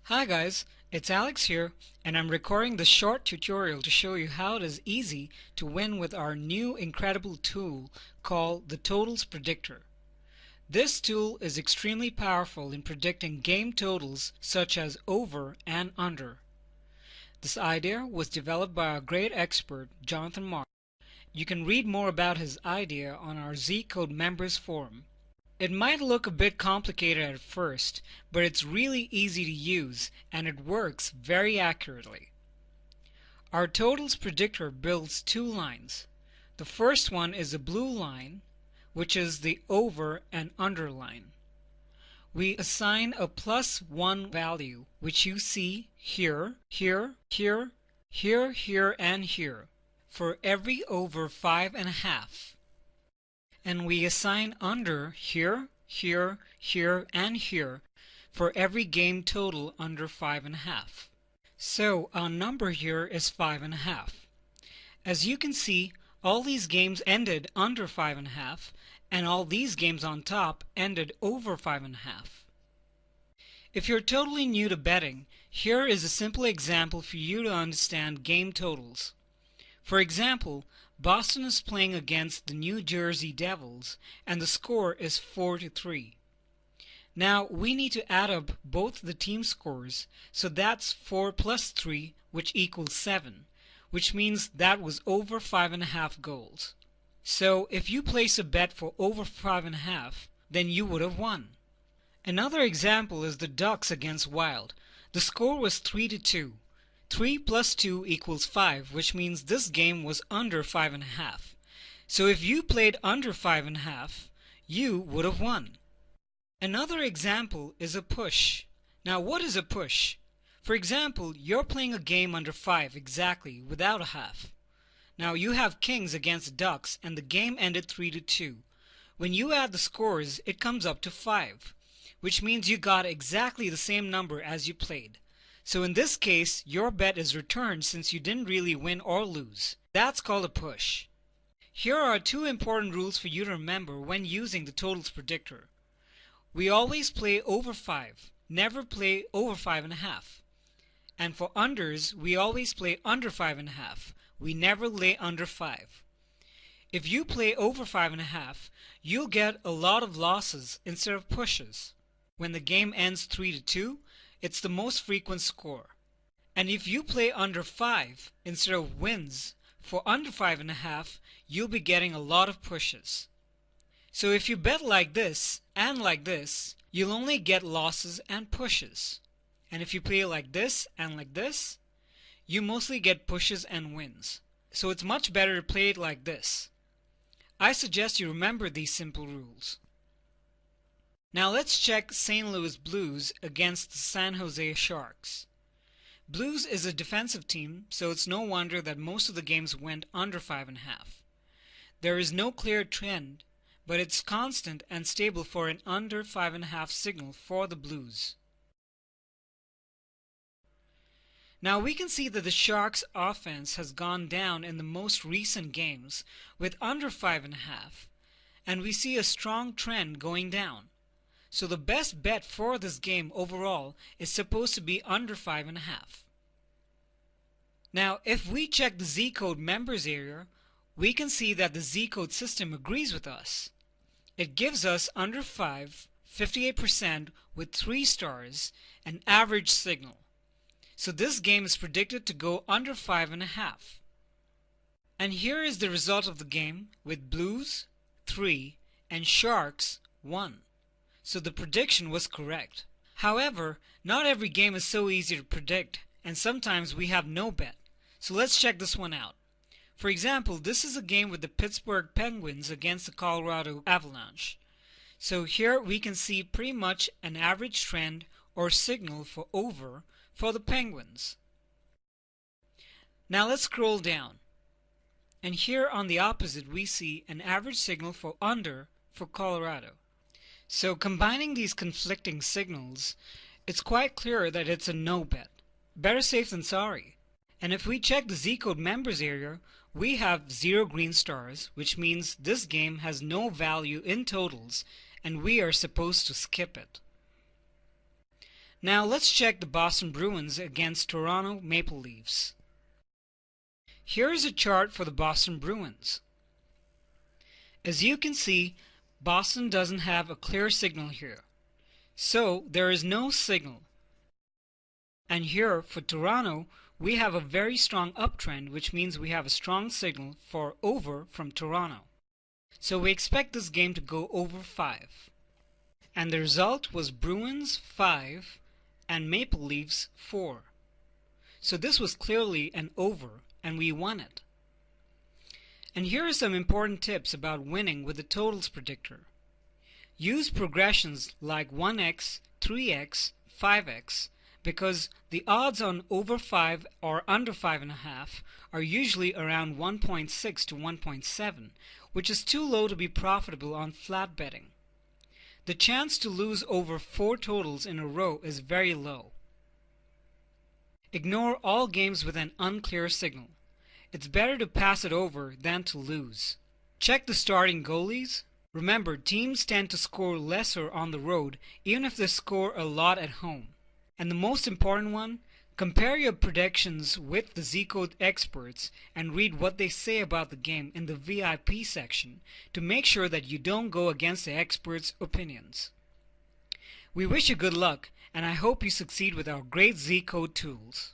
Hi guys, it's Alex here, and I'm recording this short tutorial to show you how it is easy to win with our new incredible tool called the Totals Predictor. This tool is extremely powerful in predicting game totals such as over and under. This idea was developed by our great expert, Jonathan Mark. You can read more about his idea on our zcode members forum. It might look a bit complicated at first, but it's really easy to use and it works very accurately. Our totals predictor builds two lines. The first one is a blue line, which is the over and under line. We assign a +1 value, which you see here, here, here, here, here, and here, for every over 5.5. And we assign under here, here, here, and here for every game total under 5.5. So our number here is 5.5. As you can see, all these games ended under 5.5, and all these games on top ended over 5.5. If you're totally new to betting, here is a simple example for you to understand game totals. For example, Boston is playing against the New Jersey Devils and the score is 4-3. Now we need to add up both the team scores, so that's 4 plus 3, which equals 7, which means that was over 5.5 goals. So if you place a bet for over 5.5, then you would have won. Another example is the Ducks against Wild. The score was 3-2. 3 plus 2 equals 5, which means this game was under 5.5. So if you played under 5.5, you would have won. Another example is a push. Now what is a push? For example, you're playing a game under 5 exactly, without a half. Now you have Kings against Ducks and the game ended 3-2. When you add the scores, it comes up to 5, which means you got exactly the same number as you played. So in this case, your bet is returned since you didn't really win or lose. That's called a push. Here are two important rules for you to remember when using the totals predictor. We always play over 5, never play over 5.5. And for unders, we always play under 5.5. We never lay under 5. If you play over 5.5, you'll get a lot of losses instead of pushes. When the game ends 3-2, it's the most frequent score. And if you play under 5 instead of wins, for under 5.5, you'll be getting a lot of pushes. So if you bet like this and like this, you'll only get losses and pushes. And if you play like this and like this, you mostly get pushes and wins. So it's much better to play it like this. I suggest you remember these simple rules. Now let's check St. Louis Blues against the San Jose Sharks. Blues is a defensive team, so it's no wonder that most of the games went under 5.5. There is no clear trend, but it's constant and stable for an under 5.5 signal for the Blues. Now we can see that the Sharks' offense has gone down in the most recent games with under 5.5, and we see a strong trend going down. So the best bet for this game overall is supposed to be under 5.5. Now if we check the zcode members area, we can see that the zcode system agrees with us. It gives us under 5, 58% with 3 stars, an average signal. So this game is predicted to go under 5.5. And here is the result of the game with Blues 3 and Sharks 1. So the prediction was correct. However, not every game is so easy to predict, and sometimes we have no bet. So let's check this one out. For example, this is a game with the Pittsburgh Penguins against the Colorado Avalanche. So here we can see pretty much an average trend or signal for over for the Penguins. Now let's scroll down. And here on the opposite we see an average signal for under for Colorado. So combining these conflicting signals, it's quite clear that it's a no bet. Better safe than sorry. And if we check the zcode members area, we have 0 green stars, which means this game has no value in totals and we are supposed to skip it. Now let's check the Boston Bruins against Toronto Maple Leafs. Here is a chart for the Boston Bruins. As you can see, Boston doesn't have a clear signal here, so there is no signal. And here for Toronto, we have a very strong uptrend, which means we have a strong signal for over from Toronto. So we expect this game to go over 5. And the result was Bruins 5 and Maple Leafs 4. So this was clearly an over, and we won it. And here are some important tips about winning with the totals predictor. Use progressions like 1x, 3x, 5x, because the odds on over 5 or under 5.5 are usually around 1.6 to 1.7, which is too low to be profitable on flat betting. The chance to lose over 4 totals in a row is very low. Ignore all games with an unclear signal. It's better to pass it over than to lose. Check the starting goalies. Remember, teams tend to score lesser on the road even if they score a lot at home. And the most important one, compare your predictions with the zcode experts and read what they say about the game in the VIP section to make sure that you don't go against the experts' opinions. We wish you good luck, and I hope you succeed with our great zcode tools.